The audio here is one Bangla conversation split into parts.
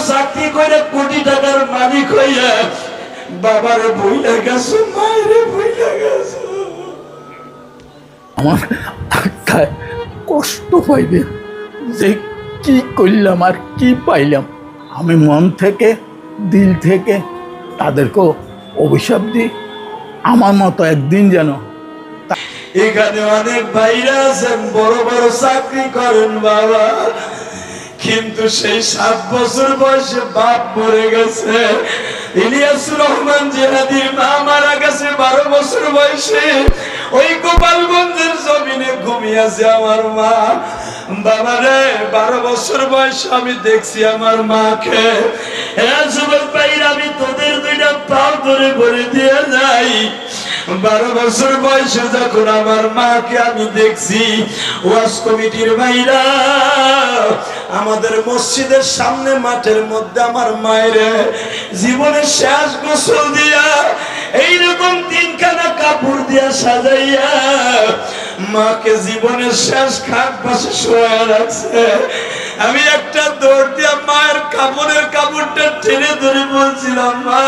চাকরি করে কোটি টাকার মালিক হইয়া বাবারে ভুইলা গেছো, মায়েরে ভুইলা গেছো। আমার আত্মায় কষ্ট পাইবে যে কি করলাম আর কি পাইলাম। আমি মন থেকে দিল থেকে তাদেরকেও অভিশাপ দিই, আমার মতো একদিন যেন। এখানে অনেক ভাইরা আছেন বড় বড় চাকরি করেন বাবা, কিন্তু সেই 7 বছর বয়সে বাপ মরে গেছে। ইলিয়াসুর রহমান জিহাদির মা মারা গেছে 12 বছর বয়সে। ওই গোপালগঞ্জের জমিনে ঘুমিয়ে আছে আমার মা। বাবা রে, 12 বছর বয়সে আমি দেখছি আমার মাকে। যুবক ভাইরা, আমি তোদের 2টা পা ধরে ভরে দিয়ে যাই। 12 বছর বয়সে যখন আমার মাকে আমি দেখছি, ওয়াজ কমিটির ভাইরা আমাদের মসজিদের সামনে মাঠের মধ্যে আমার মায়ের জীবনের শেষ গোসল দিয়া এইরকম 3খানা কাপড় দিয়া সাজাইয়া মাকে জীবনের শেষ খাট পাশে শোয়া রাখছে। আমি একটা দৌড় দিয়া মায়ের কাপড়টা টেনে ধরে বলছিলাম, মা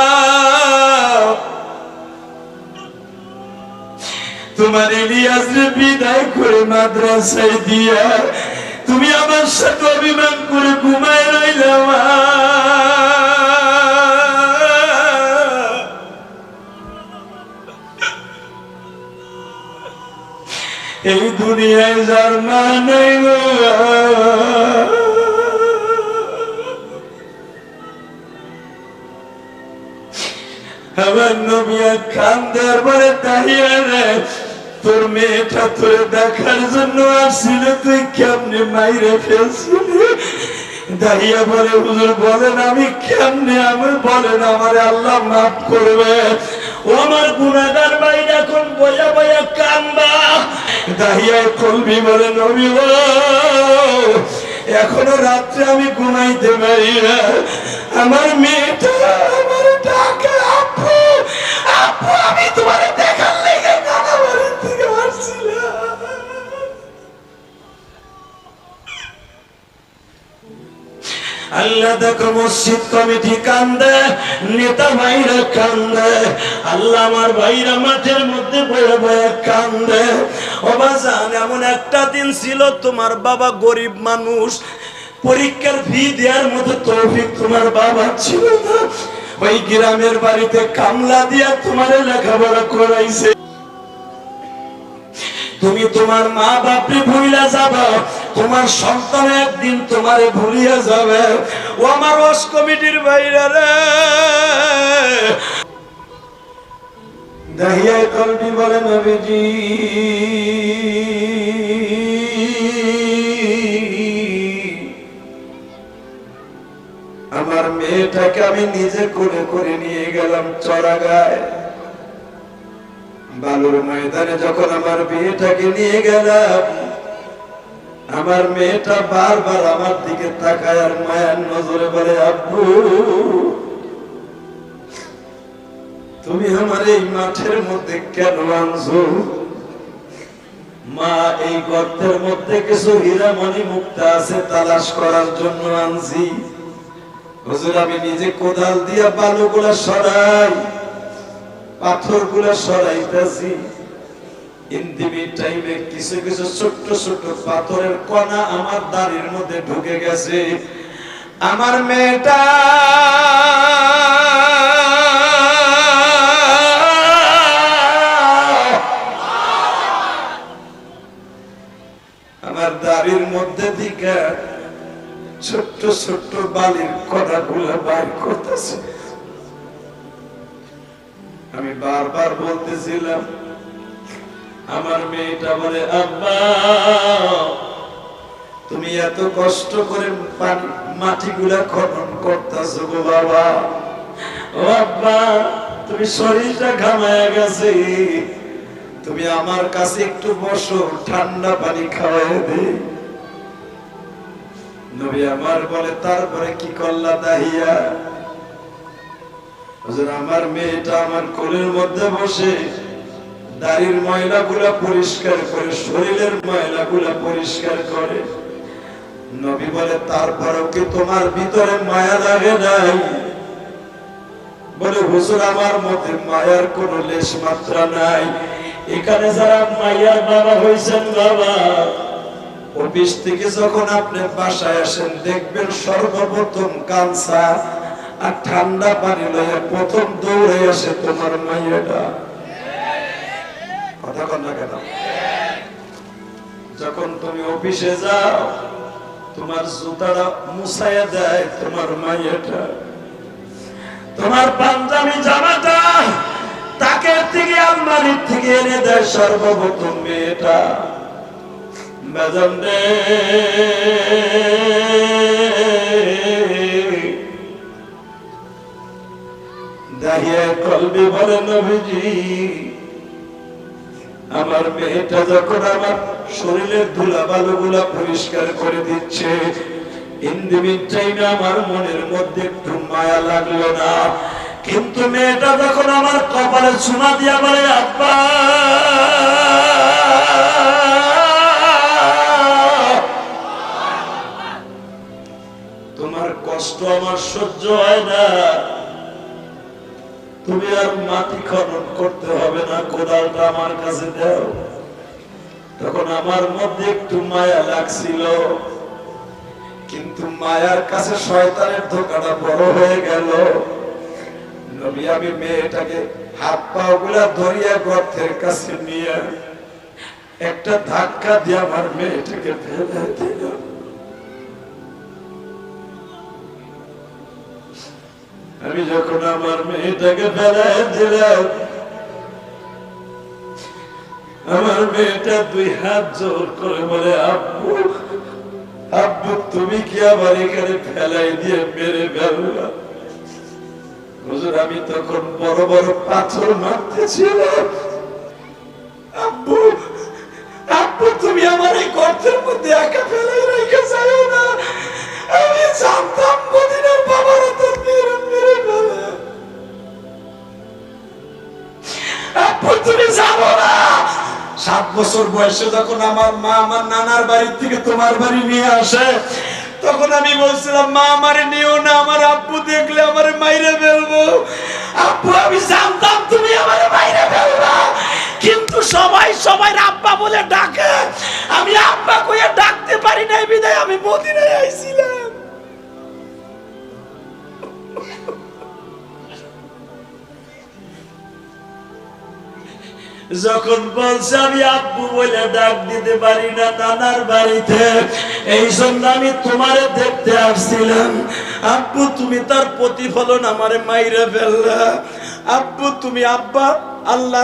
তোমার ইলিয়াসকে বিদায় করে মাদ্রাসায় দিয়া তুমি আমার সাথে অভিমান করে ঘুমায় রইলাম। এই দুনিয়ায় যার মা নেই গো, আমার নবী কান্দার বলে তাহিয়া রে, তোর মেয়েটা তোরে দেখার জন্য আসছিল, তুই কেমনে মাইরে ফেলছিলি? দাহিয়া বলে, হুজুর বলেন আমি কেমনে, আমি বলেন আমারে আল্লাহ মাফ করবে। ও আমার গুনাহগার ভাই এখন বয়া বয়া কান্দা। দাহিয়া কলবি বলে, নবী গো এখনো রাত্রে আমি ঘুমাইতে পারি না, আমার মেয়েটা আমার ডাকে আপু আপু, আমি তোমার দেখার লেগে নানা বাড়ির থেকে আসছিলাম। আল্লাহ দেখো, মসজিদ কমিটি কান্দে, নেতা ভাইরা কান্দে, আল্লাহ আমার ভাইরা মাঠের মধ্যে বয়ে বয়ে কান্দে। ও বাজান, এমন একটা দিন ছিল তোমার বাবা গরিব মানুষ, পরীক্ষার ফি দেওয়ার মতো তৌফিক তোমার বাবা ছিল না। ওই গ্রামের বাড়িতে কামলা দিয়া তোমার লেখাপড়া করাইছে। তুমি তোমার মা বাপরে ভুলিয়া যাবে, তোমার সন্তান একদিন তোমারে ভুলিয়া যাবে। ও আমার ওয়াজ কমিটির ভাইরা রে, দাহিয়া কলবি বলে, নবীজি আমার মেয়েটাকে আমি নিজে করে করে নিয়ে গেলাম চড়াগায়, বালুর ময়দানে যখন আমার মেয়েটাকে নিয়ে গেলাম, আমার মেয়েটা বারবার আমার দিকে তাকায় আর মায়ার নজরে বলে, আব্বু তুমি আমার এই মাঠের মধ্যে কেন আনছো? মা, এই গর্তের মধ্যে কিছু হীরামণি মুক্তা আছে, তালাশ করার জন্য আনছি। হুজুর, আমি নিজে কোদাল দিয়া বালুগুলা সরাই, পাথরগুলা সরাইতেছি, ইন্দিমি টাইমে কিছু কিছু ছোট্ট ছোট্ট পাথরের কণা আমার দাড়ির মধ্যে ঢুকে গেছে। আমার মেয়েটা আমার দাড়ির মধ্যে থেকে ছোট্ট ছোট্ট বালির কণাগুলো বাইর করতেছে। আমি বারবার বলতেছিলাম, আমার মেয়েটা বলে, আব্বা তুমি এত কষ্ট করে মাটিগুলা খনন করতেছো গো বাবা, ও আব্বা তুমি শরীরটা ঘামায়া গেছে, তুমি আমার কাছে একটু বসো, ঠান্ডা পানি খাওয়াই দে। নবী আমার বলে, তারপরে কি করলা দাহিয়া? হুজুর, আমার মেয়েটা আমার কোলের মধ্যে বসে দাড়ির ময়লাগুলা পরিষ্কার করে, শরীরের ময়লাগুলা পরিষ্কার করে, নবী বলে তারপরেও কি তোমার ভিতরে মায়া লাগে নাই? বলে হুজুর আমার মধ্যে মায়ার কোনো লেশ মাত্রা নাই। এখানে যারা মায়ার বাবা হয়েছেন, বাবা অফিস থেকে যখন আপনি বাসায় আসেন দেখবেন সর্বপ্রথম কাঁচা আর ঠান্ডা পানি লইয়া প্রথম দৌড়ে আসে তোমার মাইয়াটা। কথা কন না কেন? যখন তুমি অফিসে যাও তোমার জুতাটা মুছাইয়া দেয় তোমার মাইয়াটা। তোমার পাঞ্জাবি জামাটা তাকের থেকে আলমারির থেকে এনে দেয় সর্বপ্রথম মেয়েটা। বেজন রে, দাহিয়া কলবি বলে নবীজি আমার মেয়েটা যখন আমার শরীরের ধুলাবালু গুলা পরিষ্কার করে দিচ্ছে, আমার মনের মধ্যে একটু মায়া লাগলো না। কিন্তু মেয়েটা যখন আমার কপালে চুমা দিয়া বলে আব্বা তোমার কষ্ট আমার সহ্য হয় না, তুমি আর মাটি খনন করতে হবে না, কোদালটা আমার কাছে দাও। তখন আমার মধ্যে একটু মায়া লাগছিল, কিন্তু মায়ার কাছে শয়তানের ধোঁকাটা বড় হয়ে গেল। নবী আমি মেয়েটাকে হাত পা গুলা ধরিয়া গর্তের কাছে নিয়ে একটা ধাক্কা দিয়ে আমার মেয়েটাকে ফেলে দিল। আমি যখন আমার মেয়েটাকে ফেলে দিলাম, আমার মেয়েটা দুই হাত জোর করে বলে আব্বু আব্বু তুমি কি আমার এখানে ফেলাই দিয়ে মেরে ফেললা? হুজুর আমি তখন বড় বড় পাথর মারতেছিলাম। আব্বু আব্বু তুমি আমার এই গর্তের মধ্যে একা ফেলাই রেখে যাও না, আমি জানতাম মদিনার বাবারা তো মেরে মেরে ফেলে। আব্বু তুমি জানো না 7 বছর বয়সে যখন আমার মা আমার নানার বাড়ি থেকে তোমার বাড়ি নিয়ে আসে, তখন আমি বলছিলাম মা আমারে নিও না, আমার আব্বু দেখলে আমারে মাইরে ফেলবো। আব্বু আমি জানতাম তুমি আমারে মাইরে ফেলবা, কিন্তু সবাই সবাই আব্বা বলে ডাকে, আমি আব্বা কইয়া ডাকতে পারি নাই বিধায় আমি মদিনায় আইছিলাম। যখন বলছে আমি আব্বু বলে ডাক দিতে পারি না নানার বাড়িতে, এই জন্য আমি তোমারে দেখতে আসছিলাম। আব্বু তুমি তার প্রতিফলন আমারে মাইরা ফেললা। আব্বু তুমি আব্বা আল্লাহ